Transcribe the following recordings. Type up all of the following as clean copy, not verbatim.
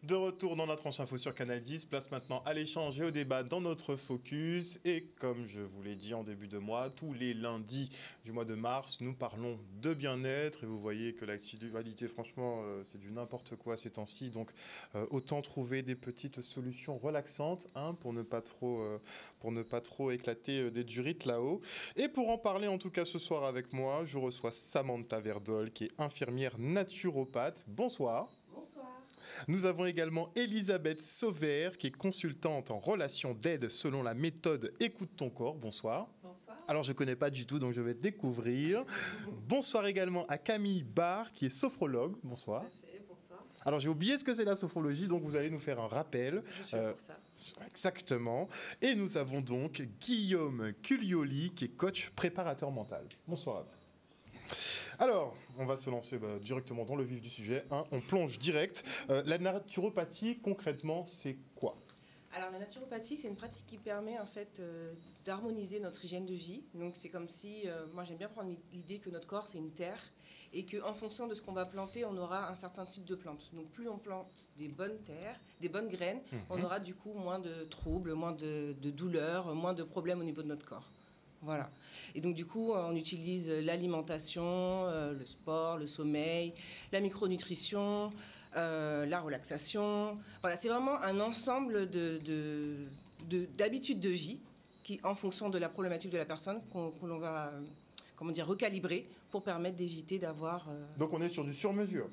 De retour dans la tranche info sur Canal 10, place maintenant à l'échange et au débat dans notre focus. Et comme je vous l'ai dit en début de mois, tous les lundis du mois de mars, nous parlons de bien-être. Et vous voyez que l'actualité, franchement, c'est du n'importe quoi ces temps-ci. Donc autant trouver des petites solutions relaxantes pour ne pas trop éclater des durites là-haut. Et pour en parler en tout cas ce soir avec moi, je reçois Samantha Verdol qui est infirmière naturopathe. Bonsoir. Bonsoir. Nous avons également Elisabeth Sauvert, qui est consultante en relation d'aide selon la méthode Écoute ton corps. Bonsoir. Bonsoir. Alors, je ne connais pas du tout, donc je vais découvrir. Bonsoir également à Camille Barre, qui est sophrologue. Bonsoir. Tout à fait, bonsoir. Alors, j'ai oublié ce que c'est la sophrologie, donc vous allez nous faire un rappel. Je suis là pour ça. Exactement. Et nous avons donc Guillaume Culioli, qui est coach préparateur mental. Bonsoir à vous. Alors, on va se lancer directement dans le vif du sujet. On plonge direct. La naturopathie, concrètement, c'est quoi ? Alors la naturopathie, c'est une pratique qui permet en fait d'harmoniser notre hygiène de vie. Donc c'est comme si, moi j'aime bien prendre l'idée que notre corps c'est une terre et qu'en fonction de ce qu'on va planter, on aura un certain type de plantes. Donc plus on plante des bonnes terres, des bonnes graines, on aura du coup moins de troubles, moins de douleurs, moins de problèmes au niveau de notre corps. Voilà. Et donc du coup, on utilise l'alimentation, le sport, le sommeil, la micronutrition, la relaxation. Voilà, c'est vraiment un ensemble d'habitudes de vie qui, en fonction de la problématique de la personne, qu'on va recalibrer pour permettre d'éviter d'avoir... Donc on est sur du sur-mesure.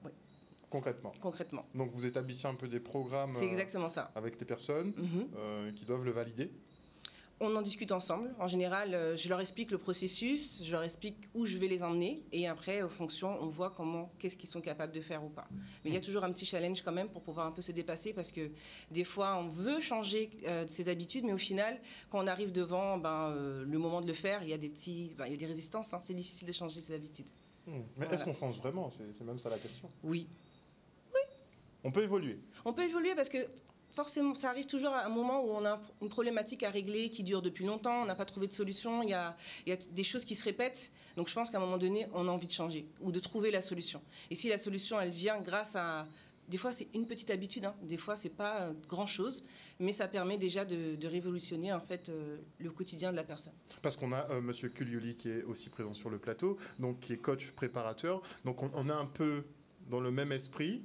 Oui. Concrètement. Concrètement. Donc vous établissez un peu des programmes c'est exactement ça. Avec les personnes qui doivent le valider. On en discute ensemble. En général, je leur explique le processus, je leur explique où je vais les emmener. Et après, en fonction, on voit qu'est-ce qu'ils sont capables de faire ou pas. Mais il y a toujours un petit challenge quand même pour pouvoir un peu se dépasser parce que des fois, on veut changer ses habitudes, mais au final, quand on arrive devant le moment de le faire, il y a des résistances. C'est difficile de changer ses habitudes. Mais voilà. Est-ce qu'on change vraiment ? C'est même ça la question. Oui. On peut évoluer. On peut évoluer parce que forcément, ça arrive toujours à un moment où on a une problématique à régler qui dure depuis longtemps, on n'a pas trouvé de solution, il y a des choses qui se répètent. Donc je pense qu'à un moment donné, on a envie de changer ou de trouver la solution. Et si la solution, elle vient grâce à... Des fois, c'est une petite habitude, des fois, c'est pas grand-chose, mais ça permet déjà de révolutionner en fait le quotidien de la personne. Parce qu'on a Monsieur Culioli qui est aussi présent sur le plateau, donc qui est coach préparateur. Donc on est un peu dans le même esprit.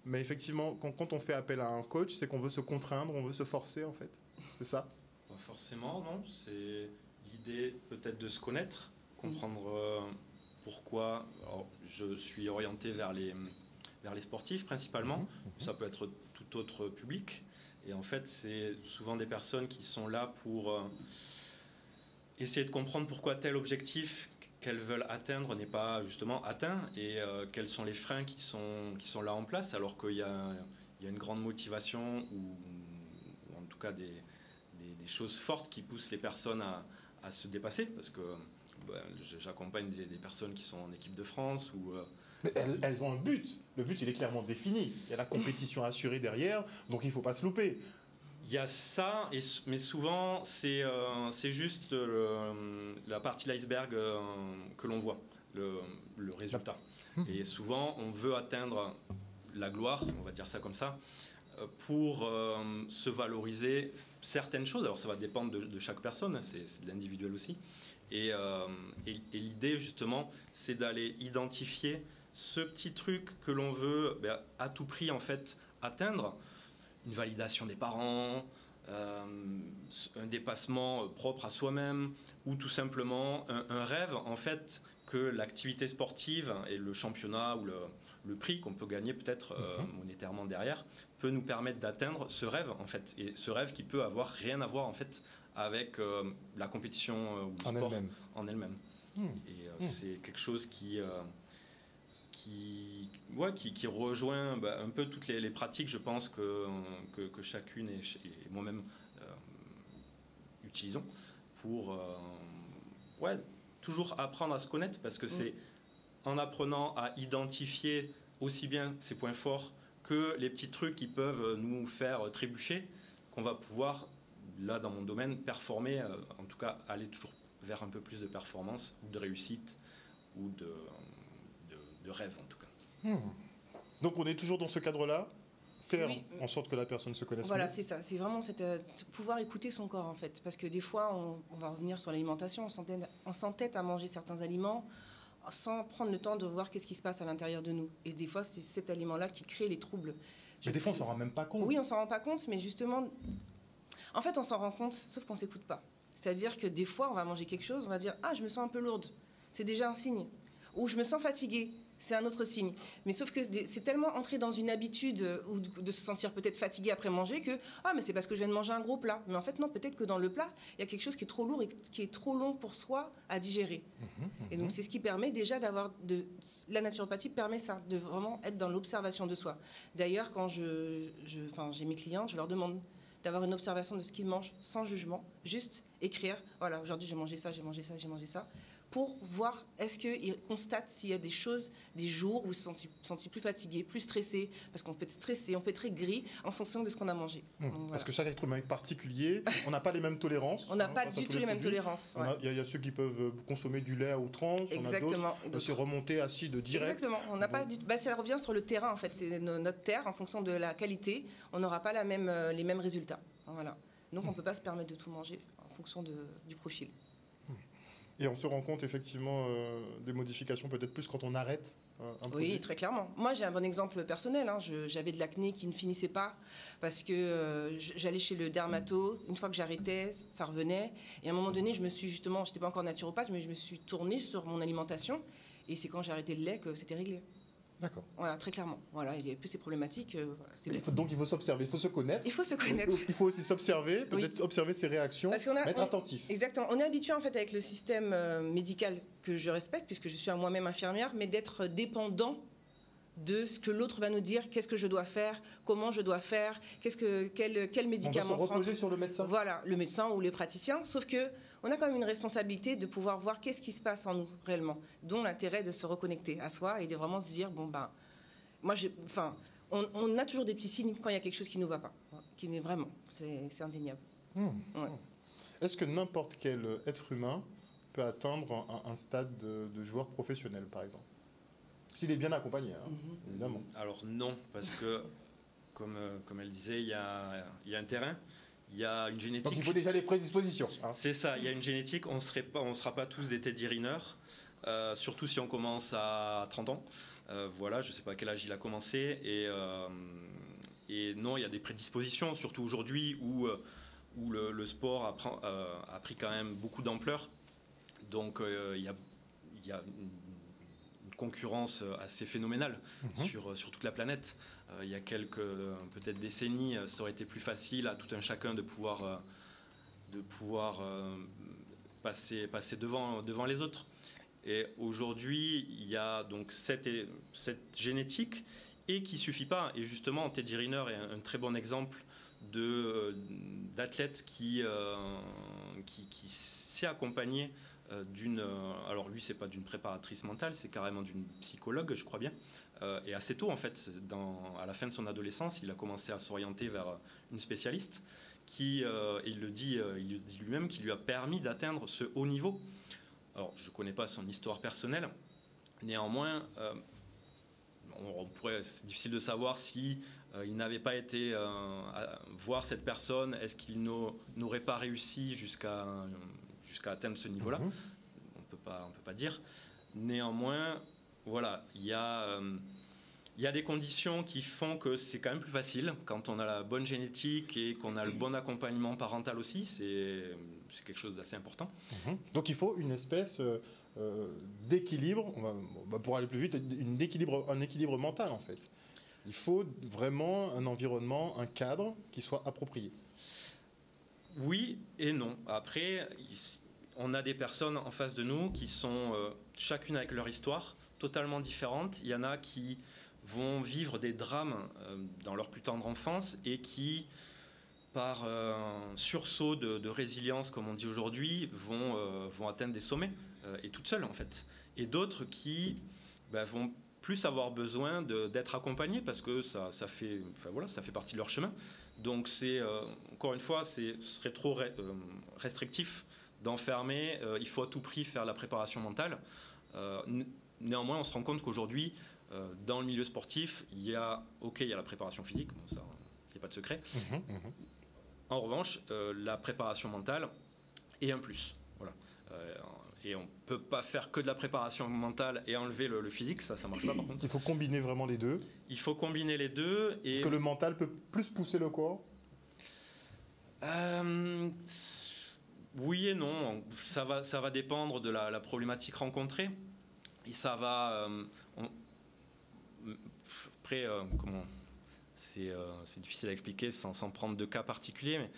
Mais effectivement, quand on fait appel à un coach, c'est qu'on veut se contraindre, on veut se forcer en fait. C'est ça ? Pas forcément, non. C'est l'idée peut-être de se connaître, comprendre pourquoi. Alors, je suis orienté vers les sportifs principalement. Ça peut être tout autre public. Et en fait, c'est souvent des personnes qui sont là pour essayer de comprendre pourquoi tel objectif qu'elles veulent atteindre n'est pas justement atteint et quels sont les freins qui sont là en place alors qu'il y a une grande motivation ou en tout cas des choses fortes qui poussent les personnes à se dépasser parce que j'accompagne des personnes qui sont en équipe de France ou mais elles ont un but. Le but, il est clairement défini. Il y a la compétition assurée derrière, donc il ne faut pas se louper. Il y a ça, mais souvent c'est juste la partie de l'iceberg que l'on voit, le résultat. Et souvent on veut atteindre la gloire, on va dire ça comme ça, pour se valoriser certaines choses. Alors ça va dépendre de chaque personne, c'est de l'individuel aussi. Et l'idée justement, c'est d'aller identifier ce petit truc que l'on veut à tout prix en fait atteindre. Une validation des parents, un dépassement propre à soi-même, ou tout simplement un rêve en fait que l'activité sportive et le championnat ou le prix qu'on peut gagner peut-être monétairement derrière peut nous permettre d'atteindre ce rêve en fait, et ce rêve qui peut avoir rien à voir en fait avec la compétition ou le sport en elle-même. Et c'est quelque chose qui rejoint un peu toutes les pratiques, je pense, que chacune et moi-même utilisons pour toujours apprendre à se connaître, parce que c'est en apprenant à identifier aussi bien ses points forts que les petits trucs qui peuvent nous faire trébucher qu'on va pouvoir, là dans mon domaine, performer, en tout cas aller toujours vers un peu plus de performance, de réussite ou de rêve en tout cas. Donc on est toujours dans ce cadre-là, faire en sorte que la personne se connaisse Voilà, mieux. c'est ça. C'est vraiment pouvoir écouter son corps, en fait. Parce que des fois, on va revenir sur l'alimentation, on s'entête à manger certains aliments sans prendre le temps de voir qu'est-ce qui se passe à l'intérieur de nous. Et des fois, c'est cet aliment-là qui crée les troubles. Mais des fois, on s'en rend même pas compte. Oui, on s'en rend pas compte, mais justement, en fait, on s'en rend compte, sauf qu'on s'écoute pas. C'est-à-dire que des fois, on va manger quelque chose, on va dire « Ah, je me sens un peu lourde ». C'est déjà un signe. Ou « Je me sens fatiguée ». C'est un autre signe. Mais sauf que c'est tellement entré dans une habitude ou de se sentir peut-être fatigué après manger que « Ah, mais c'est parce que je viens de manger un gros plat ». Mais en fait, non, peut-être que dans le plat, il y a quelque chose qui est trop lourd et qui est trop long pour soi à digérer. Et donc, c'est ce qui permet déjà d'avoir... La naturopathie permet ça, de vraiment être dans l'observation de soi. D'ailleurs, quand j'ai mes clientes, je leur demande d'avoir une observation de ce qu'ils mangent sans jugement, juste écrire « Voilà, aujourd'hui, j'ai mangé ça, j'ai mangé ça, j'ai mangé ça ». Pour voir, est-ce qu'ils constatent s'il y a des choses, des jours où ils se sont sentis plus fatigués, plus stressés, parce qu'on peut être stressé, on peut être très gris en fonction de ce qu'on a mangé. Donc, voilà. Parce que chaque être humain est particulier, on n'a pas les mêmes tolérances. On n'a pas du tout les mêmes tolérances. Il y a ceux qui peuvent consommer du lait à outrance, exactement. On a d'autres, c'est remonter acide direct. Exactement, on n'a pas ça revient sur le terrain en fait, c'est notre terre, en fonction de la qualité, on n'aura pas les mêmes résultats. Voilà. Donc on ne peut pas se permettre de tout manger en fonction du profil. Et on se rend compte effectivement des modifications peut-être plus quand on arrête un produit. Oui, très clairement. Moi, j'ai un bon exemple personnel. J'avais de l'acné qui ne finissait pas parce que j'allais chez le dermato. Une fois que j'arrêtais, ça revenait. Et à un moment donné, je n'étais pas encore naturopathe, mais je me suis tournée sur mon alimentation. Et c'est quand j'ai arrêté le lait que c'était réglé. D'accord. Voilà, très clairement. Voilà, il y avait plus ces problématiques. Donc il faut s'observer, il faut se connaître. Il faut se connaître. Il faut aussi s'observer, peut-être observer ses réactions, être attentif. Exactement. On est habitué en fait avec le système médical que je respecte, puisque je suis moi-même infirmière, mais d'être dépendant de ce que l'autre va nous dire, qu'est-ce que je dois faire, comment je dois faire, quel médicament prendre. On va se reposer sur le médecin. Voilà, le médecin ou les praticiens, sauf que on a quand même une responsabilité de pouvoir voir qu'est-ce qui se passe en nous réellement, dont l'intérêt de se reconnecter à soi et de vraiment se dire, on a toujours des petits signes quand il y a quelque chose qui ne nous va pas, qui n'est vraiment, c'est indéniable. Ouais. Est-ce que n'importe quel être humain peut atteindre un stade de joueur professionnel, par exemple ? S'il est bien accompagné, évidemment. Alors non, parce que, comme elle disait, il y a un terrain, il y a une génétique. Donc il faut déjà les prédispositions. C'est ça, il y a une génétique, on ne sera pas tous des Teddy Riner, surtout si on commence à 30 ans. Voilà, je ne sais pas à quel âge il a commencé. Et non, il y a des prédispositions, surtout aujourd'hui où le sport a pris quand même beaucoup d'ampleur. Donc il y a une concurrence assez phénoménale sur toute la planète. Il y a quelques peut-être décennies, ça aurait été plus facile à tout un chacun de pouvoir passer devant les autres. Et aujourd'hui, il y a donc cette génétique et qui ne suffit pas. Et justement, Teddy Riner est un très bon exemple d'athlète qui s'est accompagné alors lui, c'est pas d'une préparatrice mentale, c'est carrément d'une psychologue, je crois bien. Et assez tôt, en fait, à la fin de son adolescence, il a commencé à s'orienter vers une spécialiste qui, il le dit lui-même, qui lui a permis d'atteindre ce haut niveau. Alors, je ne connais pas son histoire personnelle. Néanmoins, c'est difficile de savoir si il n'avait pas été voir cette personne. Est-ce qu'il n'aurait pas réussi jusqu'à atteindre ce niveau-là? On peut pas dire. Néanmoins, voilà, il y a des conditions qui font que c'est quand même plus facile quand on a la bonne génétique et qu'on a le bon accompagnement parental aussi. C'est quelque chose d'assez important. Donc il faut une espèce d'équilibre, pour aller plus vite, un équilibre mental en fait. Il faut vraiment un environnement, un cadre qui soit approprié. Oui et non. Après, on a des personnes en face de nous qui sont chacune avec leur histoire, totalement différentes. Il y en a qui vont vivre des drames dans leur plus tendre enfance et qui, par un sursaut de résilience, comme on dit aujourd'hui, vont atteindre des sommets, et toutes seules en fait. Et d'autres qui vont plus avoir besoin d'être accompagnés parce que ça fait partie de leur chemin. Donc encore une fois, ce serait trop restrictif d'enfermer. Il faut à tout prix faire la préparation mentale. Néanmoins, on se rend compte qu'aujourd'hui, dans le milieu sportif, il y a la préparation physique, bon, ça, il n'y a pas de secret. En revanche, la préparation mentale est un plus. Voilà. Et on ne peut pas faire que de la préparation mentale et enlever le physique, ça ne marche pas par contre. Il faut combiner vraiment les deux. Il faut combiner les deux. Est-ce que le mental peut plus pousser le corps? Oui et non. Ça va dépendre de la problématique rencontrée. Et ça va... après, c'est difficile à expliquer sans prendre de cas particuliers, mais...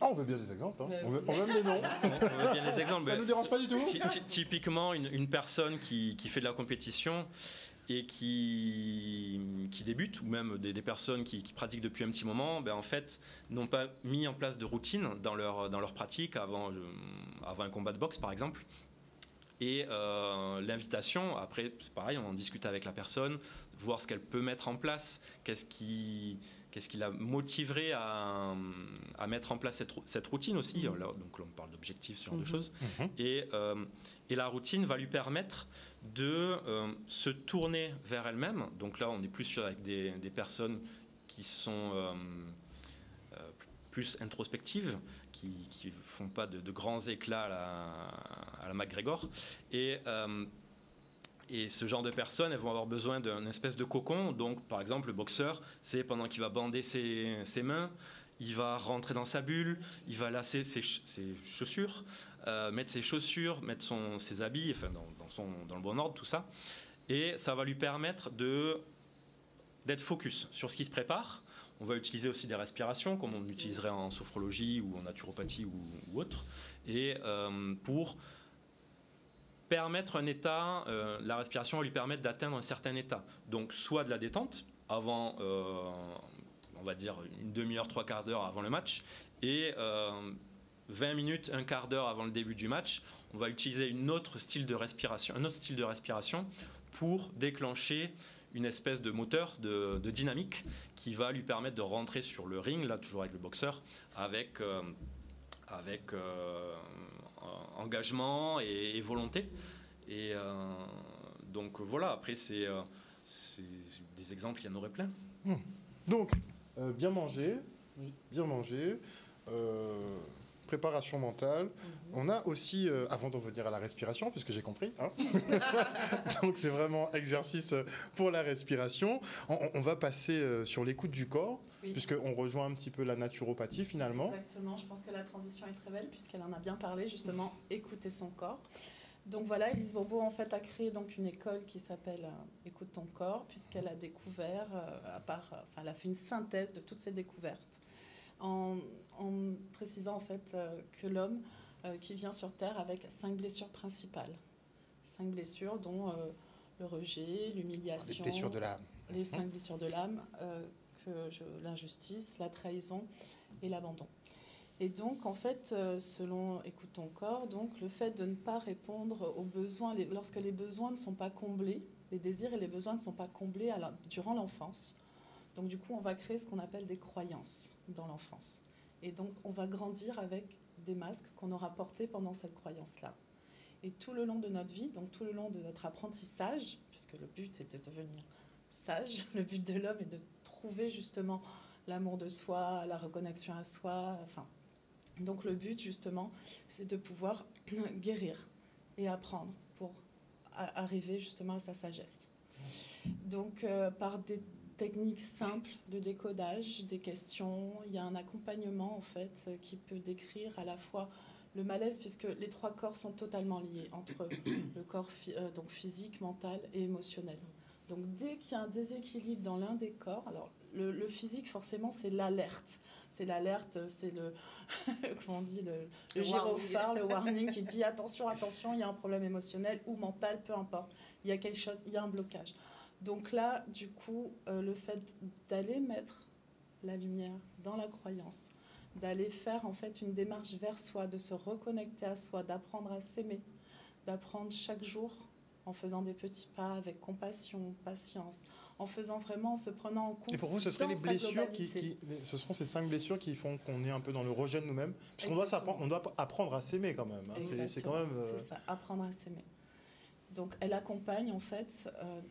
on veut bien des exemples, hein. On veut même des noms. On veut bien des exemples. Ça ne nous dérange pas du tout. Typiquement, une personne qui fait de la compétition et qui débute, ou même des personnes qui pratiquent depuis un petit moment, en fait, n'ont pas mis en place de routine dans leur pratique avant un combat de boxe, par exemple. Et l'invitation, après, c'est pareil, on en discute avec la personne, voir ce qu'elle peut mettre en place, qu'est-ce qui la motiverait à mettre en place cette routine aussi. Donc là, on parle d'objectifs, ce genre de choses. Et la routine va lui permettre de se tourner vers elle-même. Donc là, on est plus avec des personnes qui sont plus introspectives, qui ne font pas de grands éclats à la McGregor. Et ce genre de personnes, elles vont avoir besoin d'une espèce de cocon. Donc, par exemple, le boxeur, c'est pendant qu'il va bander ses mains, il va rentrer dans sa bulle, il va lasser ses chaussures, mettre ses chaussures, mettre ses habits, enfin, dans le bon ordre, tout ça. Et ça va lui permettre d'être focus sur ce qui se prépare. On va utiliser aussi des respirations, comme on utiliserait en sophrologie ou en naturopathie ou autre. Et pour permettre un état, la respiration va lui permettre d'atteindre un certain état. Donc, soit de la détente, avant, on va dire, une demi-heure, 3/4 d'heure avant le match, et 20 minutes, un quart d'heure avant le début du match, on va utiliser un autre style de respiration pour déclencher une espèce de moteur, de dynamique, qui va lui permettre de rentrer sur le ring, là toujours avec le boxeur, avec engagement et volonté. Et donc voilà, après c'est des exemples, il y en aurait plein. Donc, bien manger, préparation mentale. On a aussi, avant d'en venir à la respiration, puisque j'ai compris, hein. Donc c'est vraiment exercice pour la respiration. On va passer sur l'écoute du corps, puisqu'on rejoint un petit peu la naturopathie finalement. Exactement, je pense que la transition est très belle, puisqu'elle en a bien parlé, justement, écouter son corps. Donc voilà, Élise Bourbeau en fait a créé donc une école qui s'appelle Écoute ton corps, puisqu'elle a découvert, elle a fait une synthèse de toutes ces découvertes, en précisant en fait que l'homme qui vient sur Terre avec 5 blessures principales. 5 blessures dont le rejet, l'humiliation, les blessures de l'âme. Les 5 blessures de l'âme, l'injustice, la trahison et l'abandon. Et donc, en fait, selon Écoute ton corps, donc, le fait de ne pas répondre aux besoins, lorsque les besoins ne sont pas comblés, les désirs et les besoins ne sont pas comblés durant l'enfance. Donc, du coup, on va créer ce qu'on appelle des croyances dans l'enfance. Et donc, on va grandir avec des masques qu'on aura portés pendant cette croyance-là. Et tout le long de notre vie, donc tout le long de notre apprentissage, puisque le but est de devenir sage, le but de l'homme est de trouver justement l'amour de soi, la reconnexion à soi, donc le but, justement, c'est de pouvoir guérir et apprendre pour arriver justement à sa sagesse. Donc, par des techniques simples de décodage des questions, il y a un accompagnement, en fait, qui peut décrire à la fois le malaise, puisque les 3 corps sont totalement liés entre le corps donc physique, mental et émotionnel. Donc, dès qu'il y a un déséquilibre dans l'un des corps, alors le physique, forcément, c'est l'alerte. C'est l'alerte, c'est le, comment on dit, le gyrophare, le warning qui dit attention, attention, il y a un problème émotionnel ou mental, peu importe. Il y a quelque chose, il y a un blocage. Donc là, du coup, le fait d'aller mettre la lumière dans la croyance, d'aller faire en fait une démarche vers soi, de se reconnecter à soi, d'apprendre à s'aimer, d'apprendre chaque jour en faisant des petits pas avec compassion, patience, en faisant vraiment, en se prenant en compte. Et pour vous, ce seraient les blessures ce seront ces 5 blessures qui font qu'on est un peu dans le rejet de nous-mêmes, parce qu'on doit apprendre à s'aimer quand même. Hein. C'est quand même. C'est ça, apprendre à s'aimer. Donc elle accompagne en fait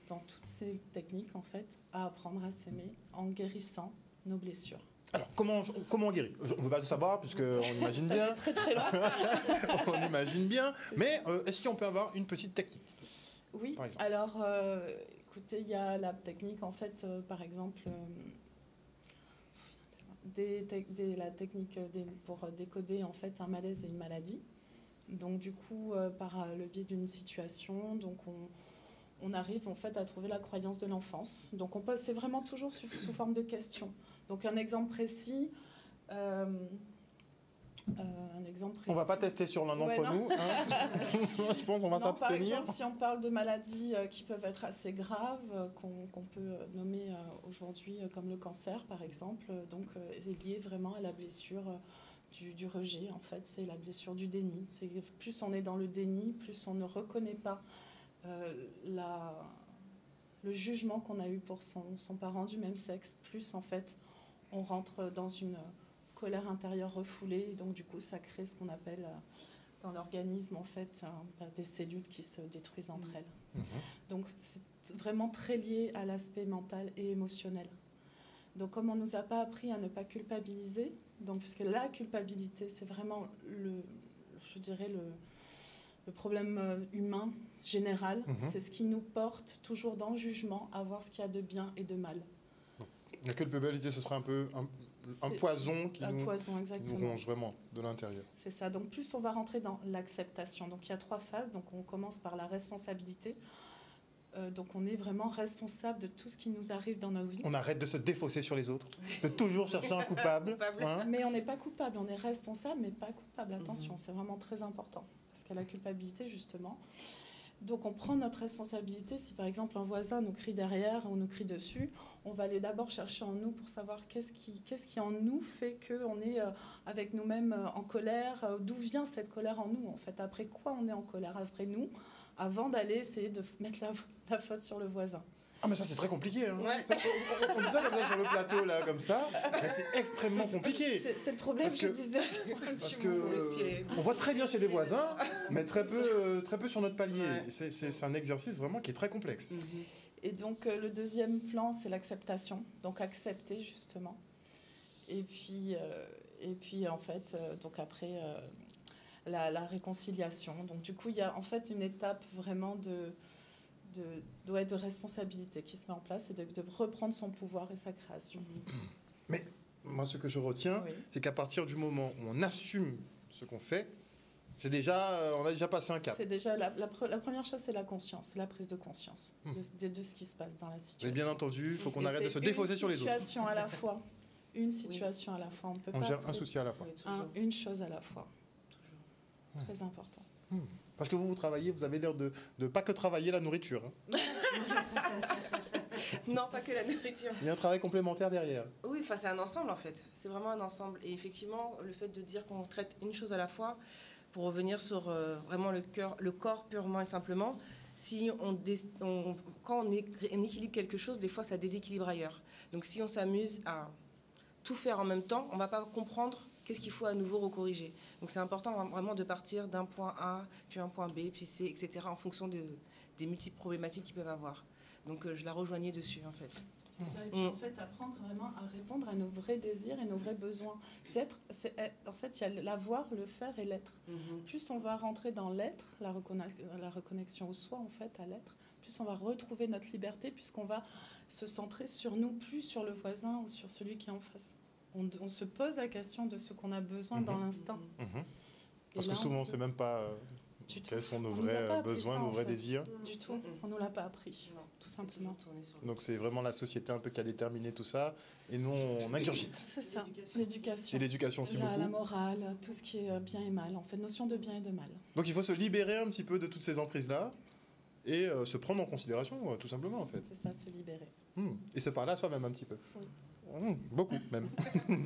dans toutes ces techniques en fait à apprendre à s'aimer en guérissant nos blessures. Alors, comment on guérit? On ne veut pas tout savoir, puisqu'on imagine bien. Très très loin. On imagine bien. Mais est-ce qu'on peut avoir une petite technique? Oui, alors écoutez, il y a la technique en fait, par exemple, la technique pour décoder en fait un malaise et une maladie. Donc du coup, par le biais d'une situation, donc on arrive en fait à trouver la croyance de l'enfance. Donc c'est vraiment toujours sous forme de questions. Donc un exemple précis. Un exemple précis. On ne va pas tester sur l'un d'entre nous. Hein. Je pense qu'on va s'abstenir. Par exemple, si on parle de maladies qui peuvent être assez graves, qu'on peut nommer aujourd'hui comme le cancer, par exemple, donc c'est lié vraiment à la blessure du rejet. En fait, c'est la blessure du déni. Plus on est dans le déni, plus on ne reconnaît pas le jugement qu'on a eu pour son parent du même sexe, plus en fait on rentre dans une colère intérieure refoulée, et donc du coup ça crée ce qu'on appelle dans l'organisme en fait des cellules qui se détruisent entre elles. Mmh. Donc c'est vraiment très lié à l'aspect mental et émotionnel. Donc comme on nous a pas appris à ne pas culpabiliser, donc puisque la culpabilité c'est vraiment le problème humain général, c'est ce qui nous porte toujours dans le jugement à voir ce qu'il y a de bien et de mal. La culpabilité, ce serait un peu un poison qui nous ronge vraiment de l'intérieur. C'est ça. Donc plus on va rentrer dans l'acceptation. Donc il y a 3 phases. Donc on commence par la responsabilité. Donc on est vraiment responsable de tout ce qui nous arrive dans nos vies. On arrête de se défausser sur les autres, de toujours chercher un coupable. Hein. Mais on n'est pas coupable. On est responsable, mais pas coupable. Attention, c'est vraiment très important. Parce qu'il y a la culpabilité, justement. Donc on prend notre responsabilité. Si par exemple un voisin nous crie derrière ou nous crie dessus, on va aller d'abord chercher en nous pour savoir qu'est-ce qui en nous fait qu'on est avec nous-mêmes en colère, d'où vient cette colère en nous en fait, après quoi on est en colère après nous, avant d'aller essayer de mettre la faute sur le voisin. Ah mais ça c'est très compliqué. Hein. Ouais. On dit ça comme ça sur le plateau là comme ça, mais c'est extrêmement compliqué. C'est le problème que je disais. Parce que on voit très bien chez les voisins, mais très peu sur notre palier. Ouais. C'est un exercice vraiment qui est très complexe. Et donc le deuxième plan c'est l'acceptation, donc accepter justement. Et puis en fait donc après la réconciliation. Donc du coup il y a en fait une étape vraiment de responsabilité qui se met en place et de reprendre son pouvoir et sa création. Mais moi, ce que je retiens, c'est qu'à partir du moment où on assume ce qu'on fait, on a déjà passé un cap. C'est déjà la première chose, c'est la conscience, c'est la prise de conscience de ce qui se passe dans la situation. Et bien entendu, il faut qu'on arrête de se défausser sur les autres. Une situation à la fois. Une situation à la fois. On peut pas gère un souci à la fois. Une chose à la fois. Toujours. Très important. Parce que vous travaillez, vous avez l'air de pas que travailler la nourriture. Hein. Non, pas que la nourriture. Il y a un travail complémentaire derrière. Oui, enfin, c'est un ensemble en fait. C'est vraiment un ensemble. Et effectivement, le fait de dire qu'on traite une chose à la fois, pour revenir sur vraiment le corps purement et simplement, si quand on équilibre quelque chose, des fois ça déséquilibre ailleurs. Donc si on s'amuse à tout faire en même temps, on ne va pas comprendre qu'est-ce qu'il faut à nouveau recorriger. Donc c'est important vraiment de partir d'un point A, puis un point B, puis C, etc. en fonction des multiples problématiques qu'ils peuvent avoir. Donc je la rejoignais dessus en fait. C'est ça, et puis en fait apprendre vraiment à répondre à nos vrais désirs et nos vrais besoins. En fait, il y a l'avoir, le faire et l'être. Plus on va rentrer dans l'être, la reconnexion au soi en fait, à l'être, plus on va retrouver notre liberté, puisqu'on va se centrer sur nous, plus sur le voisin ou sur celui qui est en face. On se pose la question de ce qu'on a besoin dans l'instant. Parce que souvent, c'est même pas quels sont nos vrais besoins, nos vrais désirs. Du tout, on ne nous l'a pas appris, tout simplement. Donc c'est vraiment la société un peu qui a déterminé tout ça, et nous on ingurgite. C'est ça, l'éducation. Et l'éducation aussi beaucoup. La morale, tout ce qui est bien et mal, en fait, notion de bien et de mal. Donc il faut se libérer un petit peu de toutes ces emprises-là, et se prendre en considération, tout simplement en fait. C'est ça, se libérer. Et se parler à soi-même un petit peu. Oui. Beaucoup même,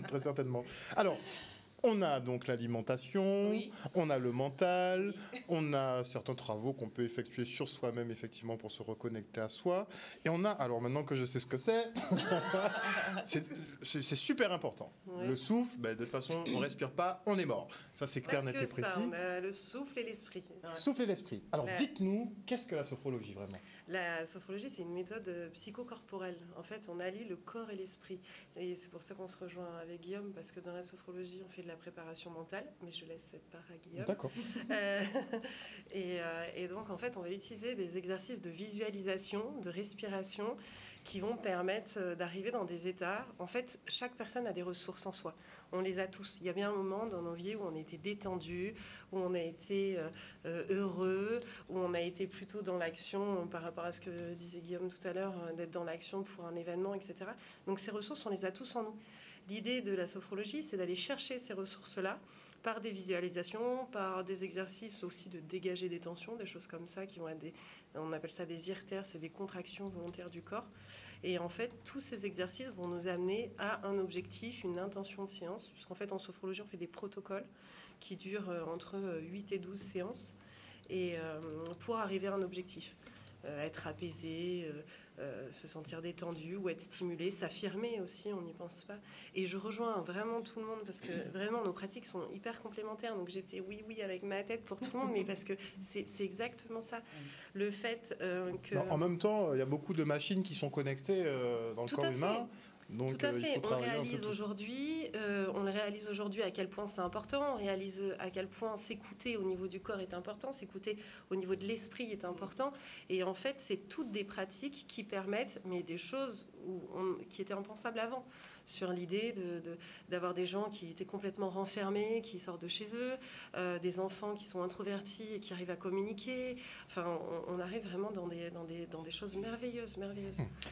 très certainement. Alors, On a donc l'alimentation, Oui. on a le mental, Oui. on a certains travaux qu'on peut effectuer sur soi-même, effectivement, pour se reconnecter à soi. Et on a, alors maintenant que je sais ce que c'est, c'est super important. Ouais. Le souffle, ben, de toute façon, on ne respire pas, on est mort. Ça, c'est clair, net et Ça, précis. on a le souffle et l'esprit. Souffle et l'esprit. Alors, Ouais. dites-nous, qu'est-ce que la sophrologie, vraiment? La sophrologie, c'est une méthode psychocorporelle. En fait, on allie le corps et l'esprit. Et c'est pour ça qu'on se rejoint avec Guillaume, parce que dans la sophrologie, on fait de la préparation mentale, mais je laisse cette part à Guillaume. D'accord. Euh, et donc, en fait, on va utiliser des exercices de visualisation, de respiration, qui vont permettre d'arriver dans des états. En fait, chaque personne a des ressources en soi. On les a tous. Il y a bien un moment dans nos vies où on était détendu, où on a été heureux, où on a été plutôt dans l'action, par rapport à ce que disait Guillaume tout à l'heure, d'être dans l'action pour un événement, etc. Donc ces ressources, on les a tous en nous. L'idée de la sophrologie, c'est d'aller chercher ces ressources-là par des visualisations, par des exercices aussi de dégager des tensions, des choses comme ça qui vont être on appelle ça des irtères, c'est des contractions volontaires du corps. Et en fait, tous ces exercices vont nous amener à un objectif, une intention de séance, puisqu'en fait, en sophrologie, on fait des protocoles qui durent entre 8 et 12 séances, et pour arriver à un objectif. Être apaisé, se sentir détendu ou être stimulé, s'affirmer aussi, on n'y pense pas. Et je rejoins vraiment tout le monde parce que vraiment nos pratiques sont hyper complémentaires. Donc j'étais oui avec ma tête pour tout le monde, mais parce que c'est exactement ça. Le fait que... En même temps, il y a beaucoup de machines qui sont connectées dans le Tout corps à fait. humain. Donc, Tout à il fait. faut On travailler un peu réalise tout. on le réalise aujourd'hui à quel point c'est important. On réalise à quel point s'écouter au niveau du corps est important, s'écouter au niveau de l'esprit est important. Et en fait, c'est toutes des pratiques qui permettent, mais des choses qui étaient impensables avant. Sur l'idée d'avoir des gens qui étaient complètement renfermés, qui sortent de chez eux, des enfants qui sont introvertis et qui arrivent à communiquer. Enfin, on arrive vraiment dans des choses merveilleuses.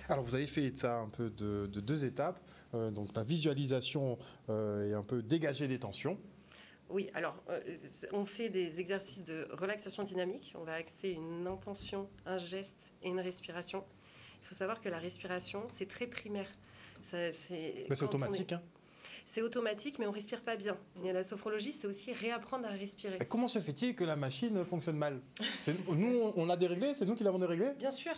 Alors, vous avez fait état un peu de deux étapes. Donc, la visualisation et un peu dégager des tensions. Oui, alors, on fait des exercices de relaxation dynamique. On va axer une intention, un geste et une respiration. Il faut savoir que la respiration, c'est très primaire. C'est automatique, hein. C'est automatique, mais on ne respire pas bien. Et la sophrologie, c'est aussi réapprendre à respirer. Et comment se fait-il que la machine fonctionne mal? Nous, on a déréglé, c'est nous qui l'avons déréglé? Bien sûr.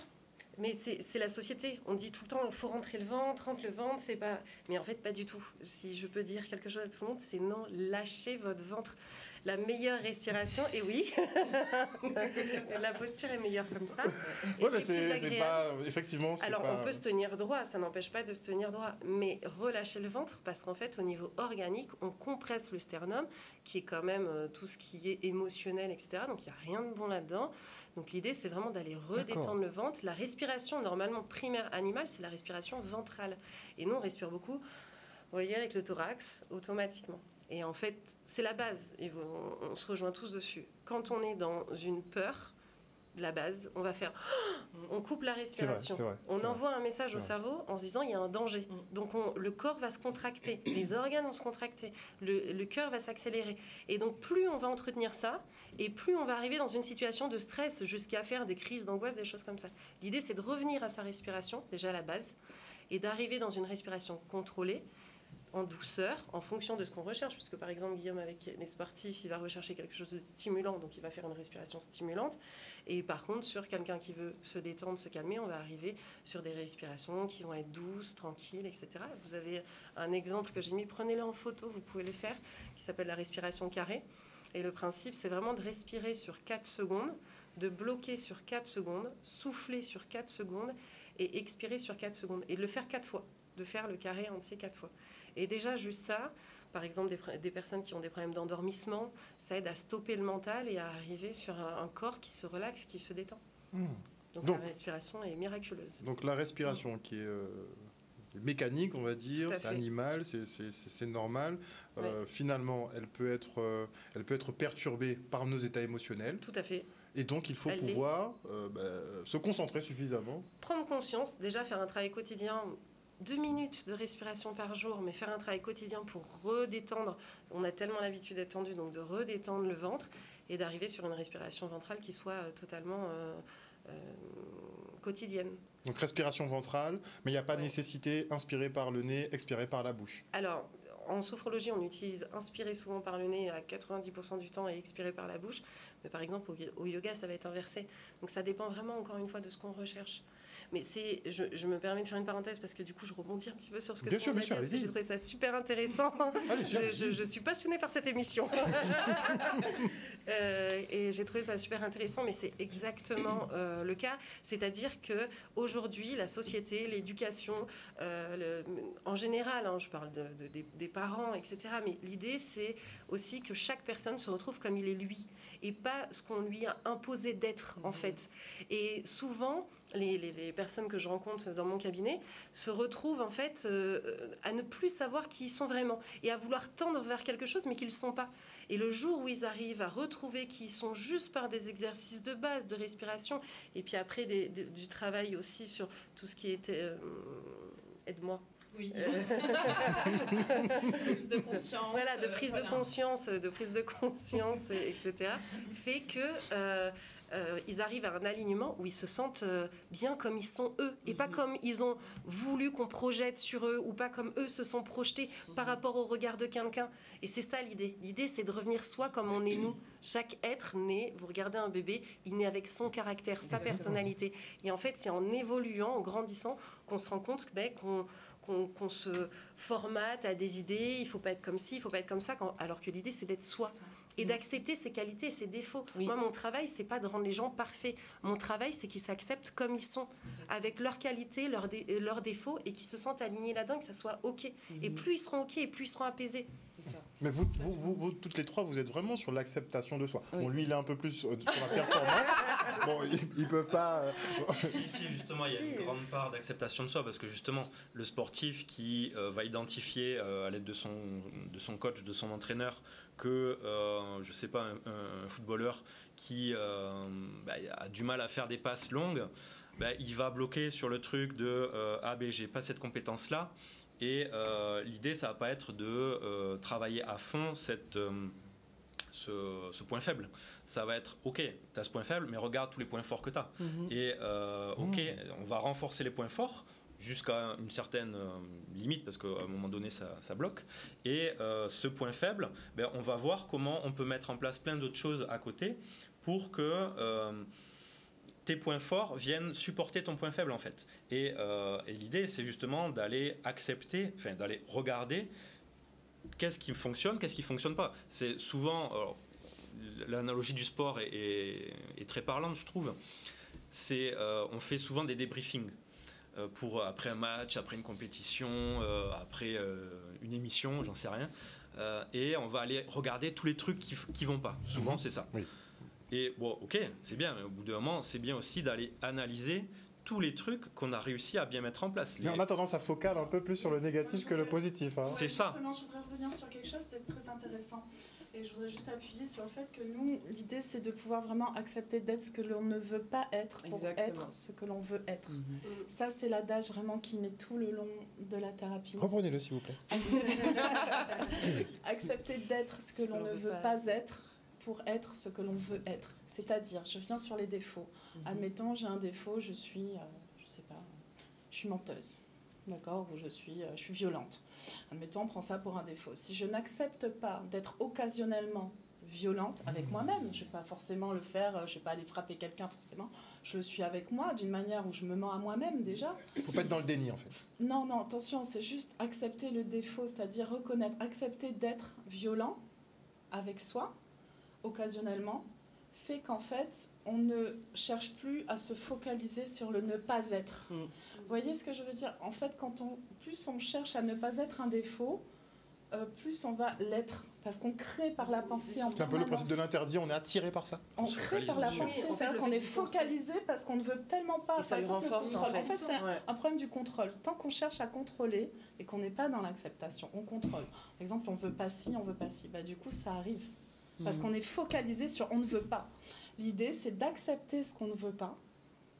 Mais c'est la société. On dit tout le temps, il faut rentrer le ventre, c'est pas... Mais en fait, pas du tout. Si je peux dire quelque chose à tout le monde, c'est non, lâchez votre ventre. La meilleure respiration, et oui, la posture est meilleure comme ça. Oui, mais c'est pas... Effectivement, c'est alors, pas... on peut se tenir droit, ça n'empêche pas de se tenir droit. Mais relâcher le ventre, parce qu'en fait, au niveau organique, on compresse le sternum, qui est quand même tout ce qui est émotionnel, etc. Donc, il n'y a rien de bon là-dedans. Donc l'idée, c'est vraiment d'aller redétendre le ventre. La respiration, normalement, primaire animale, c'est la respiration ventrale. Et nous, on respire beaucoup, vous voyez, avec le thorax, automatiquement. Et en fait, c'est la base. Et on se rejoint tous dessus. Quand on est dans une peur, la base, on va faire... On coupe la respiration. C'est vrai, on envoie un message au cerveau en se disant il y a un danger. Donc le corps va se contracter, les organes vont se contracter, le cœur va s'accélérer. Et donc plus on va entretenir ça, et plus on va arriver dans une situation de stress jusqu'à faire des crises d'angoisse, des choses comme ça. L'idée, c'est de revenir à sa respiration, déjà à la base, et d'arriver dans une respiration contrôlée, en douceur, en fonction de ce qu'on recherche. Parce que par exemple, Guillaume, avec les sportifs, il va rechercher quelque chose de stimulant, donc il va faire une respiration stimulante. Et par contre, sur quelqu'un qui veut se détendre, se calmer, on va arriver sur des respirations qui vont être douces, tranquilles, etc. Vous avez un exemple que j'ai mis, prenez-le en photo, vous pouvez le faire, qui s'appelle la respiration carrée. Et le principe, c'est vraiment de respirer sur 4 secondes, de bloquer sur 4 secondes, souffler sur 4 secondes et expirer sur 4 secondes. Et de le faire 4 fois, de faire le carré entier 4 fois. Et déjà, juste ça, par exemple, des personnes qui ont des problèmes d'endormissement, ça aide à stopper le mental et à arriver sur un corps qui se relaxe, qui se détend. Donc la respiration est miraculeuse. Donc la respiration qui est mécanique, on va dire, c'est animal, c'est normal. Finalement, elle peut être perturbée par nos états émotionnels. Tout à fait. Et donc, il faut pouvoir se concentrer suffisamment. Prendre conscience, déjà faire un travail quotidien, 2 minutes de respiration par jour, mais faire un travail quotidien pour redétendre. On a tellement l'habitude d'être tendu, donc de redétendre le ventre et d'arriver sur une respiration ventrale qui soit totalement quotidienne. Donc respiration ventrale, mais il n'y a pas de nécessité inspirer par le nez, expirer par la bouche. Alors, en sophrologie, on utilise inspirer souvent par le nez à 90% du temps et expirer par la bouche. Mais par exemple, au yoga, ça va être inversé. Donc ça dépend vraiment, encore une fois, de ce qu'on recherche. Mais je me permets de faire une parenthèse parce que du coup, je rebondis un petit peu sur ce que tu as dit. J'ai trouvé ça super intéressant. Je suis passionnée par cette émission. Et j'ai trouvé ça super intéressant, mais c'est exactement le cas. C'est-à-dire qu'aujourd'hui, la société, l'éducation, en général, hein, je parle des parents, etc. Mais l'idée, c'est aussi que chaque personne se retrouve comme il est lui et pas ce qu'on lui a imposé d'être, en fait. Et souvent, les personnes que je rencontre dans mon cabinet se retrouvent en fait à ne plus savoir qui ils sont vraiment et à vouloir tendre vers quelque chose mais qu'ils ne sont pas. Et le jour où ils arrivent à retrouver qui ils sont juste par des exercices de base, de respiration, et puis après du travail aussi sur tout ce qui était... aide-moi. Oui. De prise de conscience. Voilà, de prise de conscience, etc. fait que ils arrivent à un alignement où ils se sentent bien comme ils sont eux et pas comme ils ont voulu qu'on projette sur eux ou pas comme eux se sont projetés par rapport au regard de quelqu'un. Et c'est ça l'idée. L'idée, c'est de revenir soi comme on est nous. Chaque être né, vous regardez un bébé, il naît avec son caractère, sa personnalité. Et en fait, c'est en évoluant, en grandissant, qu'on se rend compte qu'on se formate à des idées, il ne faut pas être comme ci, il ne faut pas être comme ça, alors que l'idée, c'est d'être soi. Et d'accepter ses qualités et ses défauts. Oui. Moi, mon travail, c'est pas de rendre les gens parfaits. Mon travail, c'est qu'ils s'acceptent comme ils sont, avec leurs qualités, leurs défauts, et qu'ils se sentent alignés là-dedans, et que ça soit OK. Et plus ils seront OK, et plus ils seront apaisés. Mais vous, toutes les trois, vous êtes vraiment sur l'acceptation de soi. Oui. Bon, lui, il est un peu plus sur la performance. Bon, ils peuvent pas... Si, justement, il y a une grande part d'acceptation de soi, parce que justement, le sportif qui va identifier à l'aide de son coach, de son entraîneur, que, je sais pas, un footballeur qui a du mal à faire des passes longues, il va bloquer sur le truc de j'ai pas cette compétence-là. Et l'idée, ça va pas être de travailler à fond ce point faible. Ça va être, ok, tu as ce point faible, mais regarde tous les points forts que tu as. Et ok, on va renforcer les points forts jusqu'à une certaine limite, parce qu'à un moment donné, ça bloque. Et ce point faible, on va voir comment on peut mettre en place plein d'autres choses à côté pour que... tes points forts viennent supporter ton point faible en fait. Et l'idée, c'est justement d'aller accepter, enfin d'aller regarder qu'est-ce qui fonctionne, qu'est-ce qui ne fonctionne pas. C'est souvent, l'analogie du sport est très parlante, je trouve. On fait souvent des débriefings après un match, après une compétition, après une émission, j'en sais rien. Et on va aller regarder tous les trucs qui ne vont pas. Souvent, c'est ça. Oui. Et bon, ok, c'est bien, mais au bout d'un moment, c'est bien aussi d'aller analyser tous les trucs qu'on a réussi à bien mettre en place. Mais on a tendance à focaliser un peu plus sur le négatif que le positif. Hein. C'est ça. Justement, je voudrais revenir sur quelque chose de très intéressant. Et je voudrais juste appuyer sur le fait que nous, l'idée, c'est de pouvoir vraiment accepter d'être ce que l'on ne veut pas être pour être ce que l'on veut être. Ça, c'est l'adage vraiment qui met tout le long de la thérapie. Reprenez-le, s'il vous plaît. Accepter d'être ce que l'on ne veut pas être pour être ce que l'on veut être. C'est-à-dire, je viens sur les défauts. Admettons, j'ai un défaut, je suis menteuse, d'accord, ou je suis violente. Admettons, on prend ça pour un défaut. Si je n'accepte pas d'être occasionnellement violente avec moi-même, je ne vais pas forcément le faire, je ne vais pas aller frapper quelqu'un forcément, je le suis avec moi d'une manière où je me mens à moi-même déjà. Il ne faut pas être dans le déni en fait. Non, attention, c'est juste accepter le défaut, c'est-à-dire reconnaître, accepter d'être violent avec soi, occasionnellement, fait qu'en fait, on ne cherche plus à se focaliser sur le ne pas être. Vous voyez ce que je veux dire ? En fait, plus on cherche à ne pas être un défaut, plus on va l'être. Parce qu'on crée par la pensée en permanence. C'est un peu le principe de l'interdit, on est attiré par ça. On crée par la pensée, c'est-à-dire qu'on est focalisé parce qu'on ne veut tellement pas. Par exemple, le contrôle. En fait, c'est un problème du contrôle. Tant qu'on cherche à contrôler et qu'on n'est pas dans l'acceptation, on contrôle. Par exemple, on ne veut pas ci, on ne veut pas ci. Du coup, ça arrive. Parce qu'on est focalisé sur on ne veut pas. L'idée, c'est d'accepter ce qu'on ne veut pas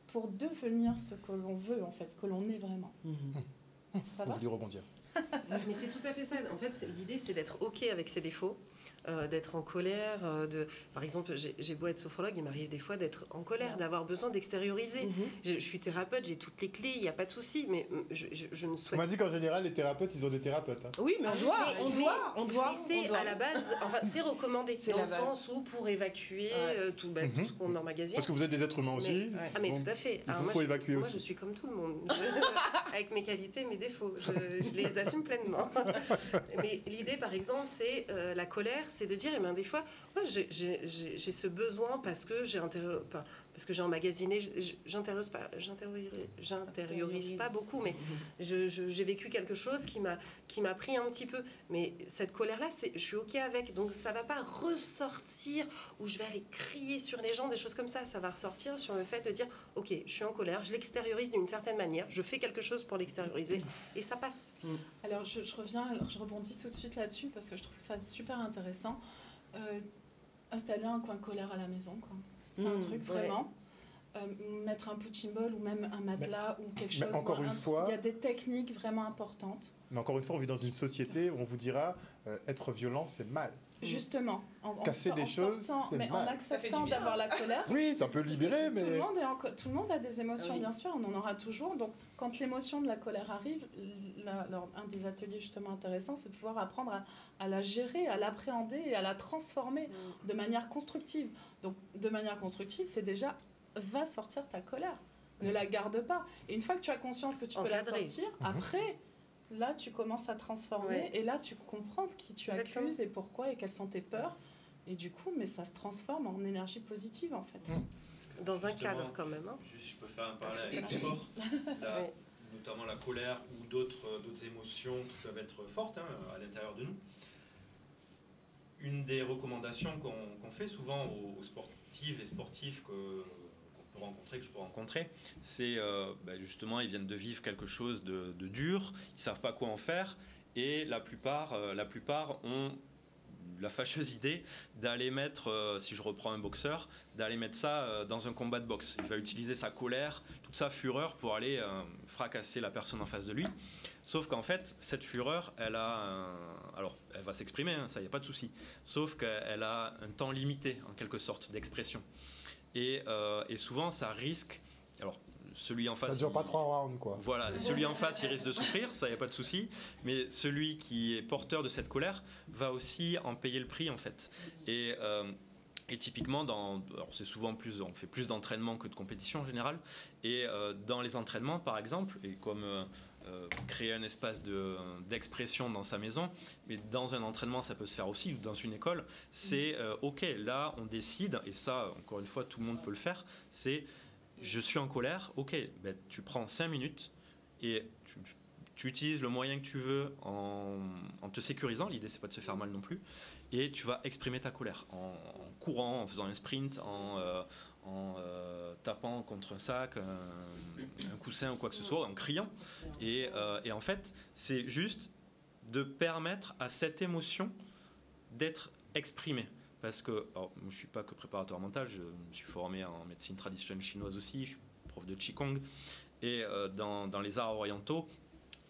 pour devenir ce que l'on veut, en fait, ce que l'on est vraiment. Ça va ? Vous voulez rebondir ? Mais c'est tout à fait ça. En fait, l'idée, c'est d'être OK avec ses défauts, d'être en colère. Par exemple, j'ai beau être sophrologue, il m'arrive des fois d'être en colère, d'avoir besoin d'extérioriser. Je suis thérapeute, j'ai toutes les clés, il n'y a pas de souci, mais je ne souhaite On m'a dit qu'en général, les thérapeutes, ils ont des thérapeutes. Hein. Oui, mais on doit. C'est à la base, enfin, c'est recommandé, C'est dans la le base. sens où pour évacuer tout ce qu'on emmagasine. Parce que vous êtes des êtres humains aussi. Mais donc tout à fait. Il Alors, faut moi, évacuer moi, aussi. je suis comme tout le monde, avec mes qualités, mes défauts. Je les assume pleinement. Mais l'idée, par exemple, c'est la colère, c'est de dire, des fois, ouais, j'ai ce besoin parce que j'ai emmagasiné, j'intériorise pas beaucoup, mais j'ai vécu quelque chose qui m'a pris un petit peu. Mais cette colère-là, je suis OK avec. Donc ça va pas ressortir où je vais aller crier sur les gens, des choses comme ça. Ça va ressortir sur le fait de dire, OK, je suis en colère, je l'extériorise d'une certaine manière, je fais quelque chose pour l'extérioriser et ça passe. Alors je rebondis tout de suite là-dessus parce que je trouve ça super intéressant. Installer un coin colère à la maison, quoi. C'est un truc vraiment. Mettre un punching ball ou même un matelas ou quelque chose. Encore une fois, il y a des techniques vraiment importantes. Mais encore une fois, on vit dans une société où on vous dira être violent, c'est mal. Justement, casser des choses, c'est mal. En acceptant d'avoir la colère. Oui, ça peut libérer, mais tout le monde a des émotions, bien sûr, on en aura toujours. Donc, quand l'émotion de la colère arrive, un des ateliers justement intéressants, c'est de pouvoir apprendre à la gérer, à l'appréhender et à la transformer de manière constructive. Donc, de manière constructive, c'est déjà va sortir ta colère. Ne la garde pas. Et une fois que tu as conscience que tu peux la sortir, après, là, tu commences à transformer et là, tu comprends qui tu accuses et pourquoi et quelles sont tes peurs. Et du coup, mais ça se transforme en énergie positive, en fait. Dans un cadre, quand même. Juste, je peux faire un parallèle avec le sport. Notamment la colère ou d'autres émotions qui peuvent être fortes à l'intérieur de nous. Une des recommandations qu'on fait souvent aux sportives et sportifs que je peux rencontrer, c'est justement, ils viennent de vivre quelque chose de dur, ils ne savent pas quoi en faire, et la plupart ont la fâcheuse idée d'aller mettre, si je reprends un boxeur, d'aller mettre ça dans un combat de boxe. Il va utiliser sa colère, toute sa fureur pour aller fracasser la personne en face de lui. Sauf qu'en fait, cette fureur, alors, elle va s'exprimer, ça, il n'y a pas de souci. Sauf qu'elle a un temps limité, en quelque sorte, d'expression. Et souvent, ça risque... Alors, celui en face... Ça ne dure pas 3 rounds, quoi. Voilà, celui en face, il risque de souffrir, ça, il n'y a pas de souci. Mais celui qui est porteur de cette colère va aussi en payer le prix, en fait. Et typiquement, alors c'est souvent on fait plus d'entraînement que de compétition en général. Et dans les entraînements, par exemple, et comme... créer un espace d'expression dans sa maison, mais dans un entraînement ça peut se faire aussi, ou dans une école, c'est ok, là on décide, et ça encore une fois tout le monde peut le faire, c'est je suis en colère, ok, ben, tu prends 5 minutes et tu utilises le moyen que tu veux en te sécurisant, l'idée c'est pas de se faire mal non plus, et tu vas exprimer ta colère en courant, en faisant un sprint, en tapant contre un sac, un coussin ou quoi que ce soit, en criant. Et en fait, c'est juste de permettre à cette émotion d'être exprimée. Parce que, alors, je ne suis pas que préparateur mental, je me suis formé en médecine traditionnelle chinoise aussi, je suis prof de Qigong. Et dans les arts orientaux,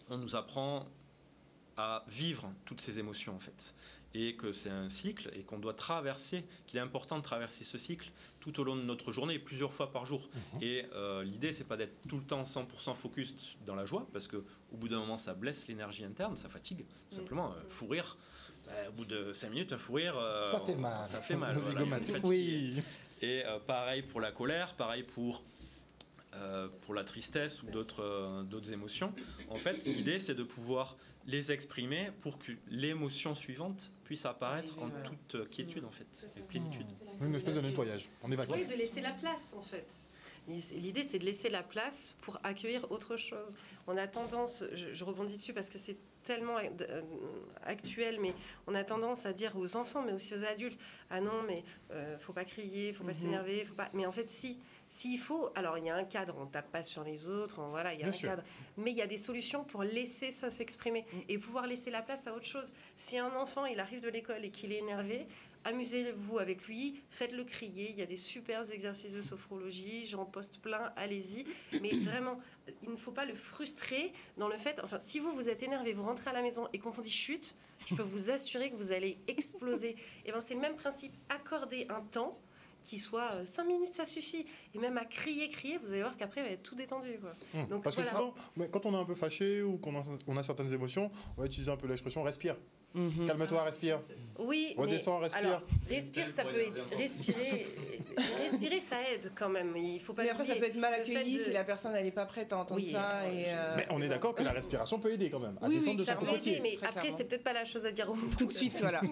on nous apprend à vivre toutes ces émotions en fait. Et que c'est un cycle et qu'on doit traverser, qu'il est important de traverser ce cycle tout au long de notre journée, plusieurs fois par jour. Et l'idée, c'est pas d'être tout le temps 100% focus dans la joie, parce qu'au bout d'un moment, ça blesse l'énergie interne, ça fatigue, tout simplement. Fou rire, au bout de 5 minutes, un fou rire... ça fait mal. Ça fait mal. Voilà, oui. Et pareil pour la colère, pareil pour la tristesse ou d'autres émotions. En fait, l'idée, c'est de pouvoir les exprimer pour que l'émotion suivante puisse apparaître en toute quiétude, en fait, et plénitude. Une espèce de nettoyage. On évacue. Oui, de laisser la place, en fait. L'idée, c'est de laisser la place pour accueillir autre chose. On a tendance, je rebondis dessus parce que c'est tellement actuel, mais on a tendance à dire aux enfants, mais aussi aux adultes, ah non, mais faut pas crier, faut pas s'énerver, faut pas... Mais en fait, s'il faut, alors il y a un cadre, on tape pas sur les autres, voilà, il y a un cadre, mais il y a des solutions pour laisser ça s'exprimer et pouvoir laisser la place à autre chose. Si un enfant, il arrive de l'école et qu'il est énervé, amusez-vous avec lui, faites-le crier, il y a des super exercices de sophrologie, j'en poste plein, allez-y, mais vraiment il ne faut pas le frustrer dans le fait, enfin, si vous êtes énervé, vous rentrez à la maison et qu'on vous dit chute, je peux vous assurer que vous allez exploser. Et ben c'est le même principe, accorder un temps qui soit 5 minutes, ça suffit. Et même à crier, vous allez voir qu'après, il va être tout détendu. Quoi. Donc, parce que souvent, quand on est un peu fâché ou qu'on a certaines émotions, on va utiliser un peu l'expression respire. Calme-toi, respire. Oui, redescends, respire. Alors, respire, ça peut être respirer, ça aide quand même. Il faut pas. Mais après, ça peut être mal accueilli si la personne n'est pas prête à entendre ça. Mais on est d'accord que la respiration peut aider quand même à descendre de son côté. Mais après, c'est peut-être pas la chose à dire tout de suite, voilà.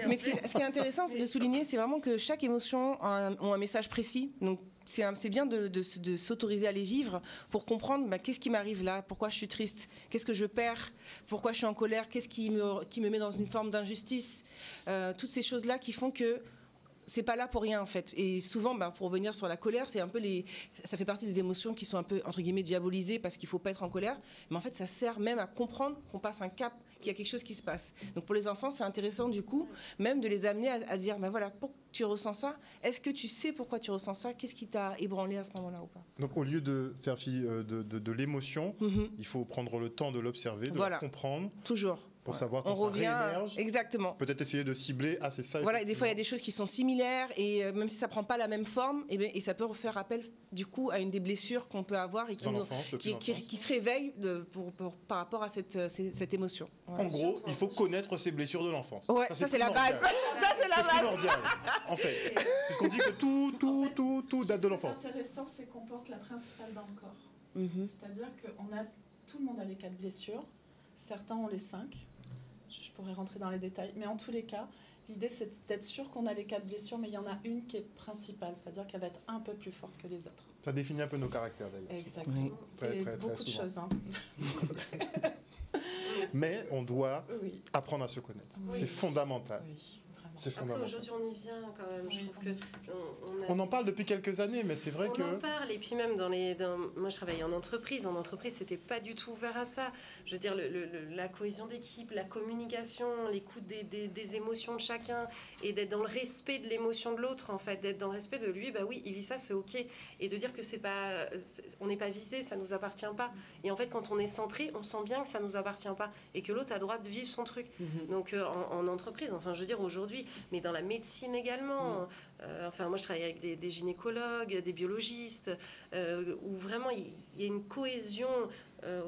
Mais ce qui est intéressant, c'est de souligner, c'est vraiment que chaque émotion a un message précis. Donc c'est bien de s'autoriser à les vivre pour comprendre qu'est-ce qui m'arrive là, pourquoi je suis triste, qu'est-ce que je perds, pourquoi je suis en colère, qu'est-ce qui me met dans une forme d'injustice. Toutes ces choses-là qui font que c'est pas là pour rien en fait. Et souvent, pour revenir sur la colère, c'est un peu ça fait partie des émotions qui sont un peu entre guillemets diabolisées parce qu'il faut pas être en colère. Mais en fait, ça sert même à comprendre qu'on passe un cap, qu'il y a quelque chose qui se passe. Donc pour les enfants, c'est intéressant du coup, même de les amener à se dire, voilà, pourquoi tu ressens ça ? Est-ce que tu sais pourquoi tu ressens ça ? Qu'est-ce qui t'a ébranlé à ce moment-là ou pas ? Donc au lieu de faire fi de l'émotion, il faut prendre le temps de l'observer, de la comprendre. Toujours. Pour savoir quand ça réémerge. Exactement. Peut-être essayer de cibler, c'est ça. Voilà, et des fois, il y a des choses qui sont similaires, et même si ça ne prend pas la même forme, et ça peut faire appel, du coup, à une des blessures qu'on peut avoir et qui se réveille par rapport à cette émotion. Voilà. En gros, il faut connaître ses blessures de l'enfance. Ouais, ça, c'est la base. Ça, c'est la base. En fait, puisqu'on dit que tout date de l'enfance. Ce qui est intéressant, c'est qu'on porte la principale dans le corps. C'est-à-dire que tout le monde a les 4 blessures. Certains ont les 5. Je pourrais rentrer dans les détails. Mais en tous les cas, l'idée, c'est d'être sûr qu'on a les 4 blessures, mais il y en a une qui est principale, c'est-à-dire qu'elle va être un peu plus forte que les autres. Ça définit un peu nos caractères, d'ailleurs. Exactement. Oui. Beaucoup de choses. Hein. Mais on doit apprendre à se connaître. Oui. C'est fondamental. Oui. Après, aujourd'hui, on y vient quand même. Je trouve que on en parle depuis quelques années, mais c'est vrai que... On en parle, et puis même moi, je travaillais en entreprise. En entreprise, c'était pas du tout ouvert à ça. Je veux dire, la cohésion d'équipe, la communication, l'écoute des émotions de chacun, et d'être dans le respect de l'émotion de l'autre, en fait, d'être dans le respect de lui, oui, il vit ça, c'est OK. Et de dire que on n'est pas visé, ça nous appartient pas. Et en fait, quand on est centré, on sent bien que ça nous appartient pas, et que l'autre a le droit de vivre son truc. Donc, en entreprise, enfin, je veux dire, aujourd'hui, mais dans la médecine également. Moi, je travaille avec des gynécologues, des biologistes, où vraiment, il y a une cohésion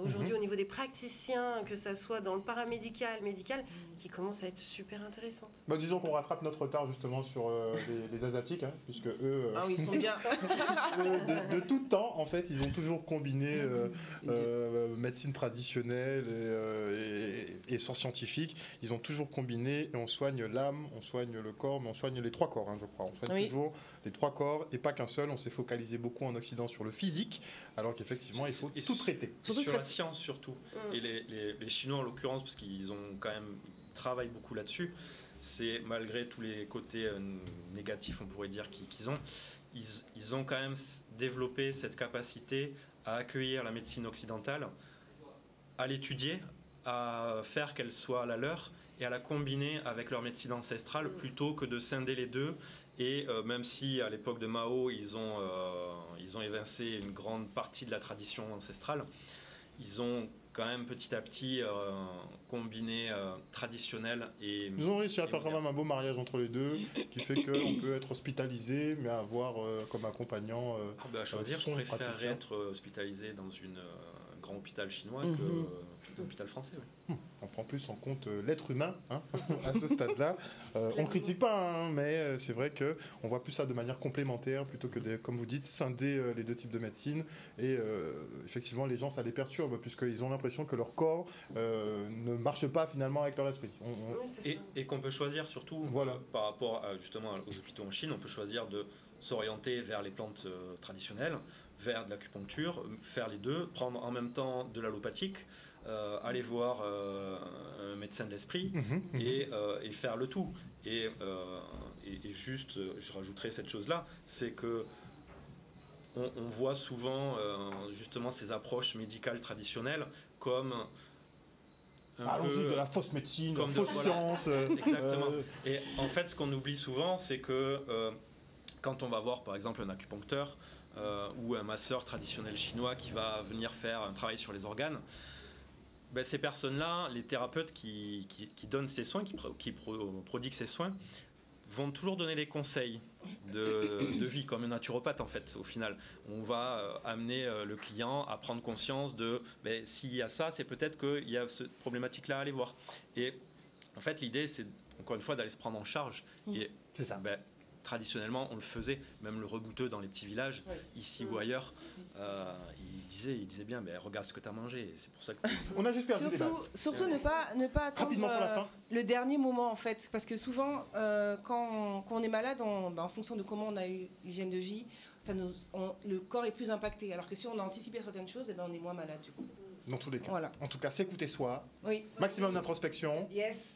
aujourd'hui au niveau des praticiens, que ça soit dans le paramédical, médical, qui commence à être super intéressante. Disons qu'on rattrape notre retard justement sur les Asiatiques, puisque eux, ils sont bien. de tout temps, en fait, ils ont toujours combiné médecine traditionnelle et sciences scientifiques. Ils ont toujours combiné, et on soigne l'âme, on soigne le corps, mais on soigne les 3 corps, je crois. On soigne toujours les 3 corps et pas qu'un seul. On s'est focalisé beaucoup en Occident sur le physique, alors qu'effectivement, il faut tout traiter. Sur la science surtout. Et les Chinois, en l'occurrence, parce qu'ils ont quand même travaillent beaucoup là-dessus, c'est malgré tous les côtés négatifs, on pourrait dire, qu'ils ont, ils ont quand même développé cette capacité à accueillir la médecine occidentale, à l'étudier, à faire qu'elle soit la leur et à la combiner avec leur médecine ancestrale plutôt que de scinder les deux. Et même si à l'époque de Mao, ils ont évincé une grande partie de la tradition ancestrale, ils ont quand même petit à petit combiné traditionnel et... Ils ont réussi à faire quand même un beau mariage entre les deux, qui fait qu'on peut être hospitalisé, mais avoir comme accompagnant je veux dire, je préférerais être hospitalisé dans un grand hôpital chinois que l'hôpital français. Oui. On prend plus en compte l'être humain à ce stade-là. On ne critique pas, mais c'est vrai qu'on voit plus ça de manière complémentaire plutôt que, comme vous dites, scinder les 2 types de médecine. Et effectivement, les gens, ça les perturbe puisqu'ils ont l'impression que leur corps ne marche pas finalement avec leur esprit. Et qu'on peut choisir surtout, par rapport justement aux hôpitaux en Chine, on peut choisir de s'orienter vers les plantes traditionnelles, vers de l'acupuncture, faire les deux, prendre en même temps de l'allopathique, aller voir un médecin de l'esprit et faire le tout. Et juste, je rajouterai cette chose-là, c'est que on voit souvent justement ces approches médicales traditionnelles comme allons-y de la fausse médecine, de la fausse science. Exactement. Et en fait, ce qu'on oublie souvent, c'est que quand on va voir par exemple un acupuncteur, ou un masseur traditionnel chinois qui va venir faire un travail sur les organes, ben, ces personnes-là, les thérapeutes qui donnent ces soins, qui prodiguent ces soins, vont toujours donner des conseils de vie, comme un naturopathe en fait. Au final, on va amener le client à prendre conscience de ben, s'il y a ça, c'est peut-être qu'il y a cette problématique-là à aller voir. Et en fait, l'idée, c'est encore une fois d'aller se prendre en charge. Et c'est ça. Ben, traditionnellement, on le faisait, même le rebouteux dans les petits villages, ici ou ailleurs, il disait bien, mais regarde ce que tu as mangé. Et c'est pour ça que... On a juste perdu des bases. Surtout ne pas attendre Rapidement pour la fin. Le dernier moment, en fait. Parce que souvent, quand on est malade, en fonction de comment on a eu l'hygiène de vie, le corps est plus impacté. Alors que si on a anticipé certaines choses, eh ben, on est moins malade, du coup. Dans tous les cas. Voilà. En tout cas, s'écouter soi, oui. Maximum d'introspection,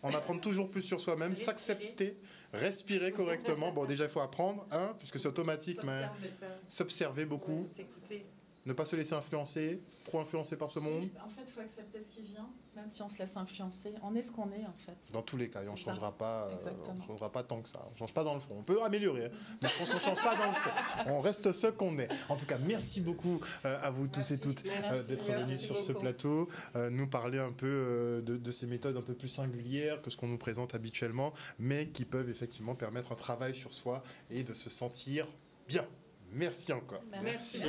en apprendre toujours plus sur soi-même, s'accepter, respirer correctement. Bon, déjà, il faut apprendre, hein, puisque c'est automatique, mais s'observer beaucoup, ne pas se laisser influencer, trop influencer par ce monde. En fait, il faut accepter ce qui vient, même si on se laisse influencer. On est ce qu'on est, en fait. Dans tous les cas, et on ne changera pas tant que ça. On ne change pas dans le fond. On peut améliorer, hein, mais on ne change pas dans le fond. On reste ce qu'on est. En tout cas, merci beaucoup à vous tous et toutes d'être venus sur ce plateau, nous parler un peu de ces méthodes un peu plus singulières que ce qu'on nous présente habituellement, mais qui peuvent effectivement permettre un travail sur soi et de se sentir bien. Merci encore. Merci.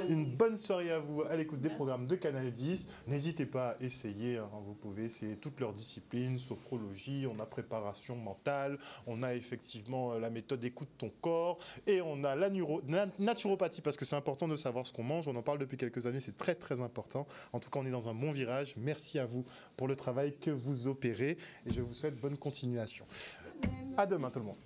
Une bonne soirée à vous à l'écoute des programmes de Canal 10. N'hésitez pas à essayer, hein, vous pouvez essayer toutes leurs disciplines, sophrologie, on a préparation mentale, on a effectivement la méthode écoute ton corps et on a la naturopathie parce que c'est important de savoir ce qu'on mange. On en parle depuis quelques années, c'est très très important. En tout cas, on est dans un bon virage. Merci à vous pour le travail que vous opérez et je vous souhaite bonne continuation. À demain tout le monde.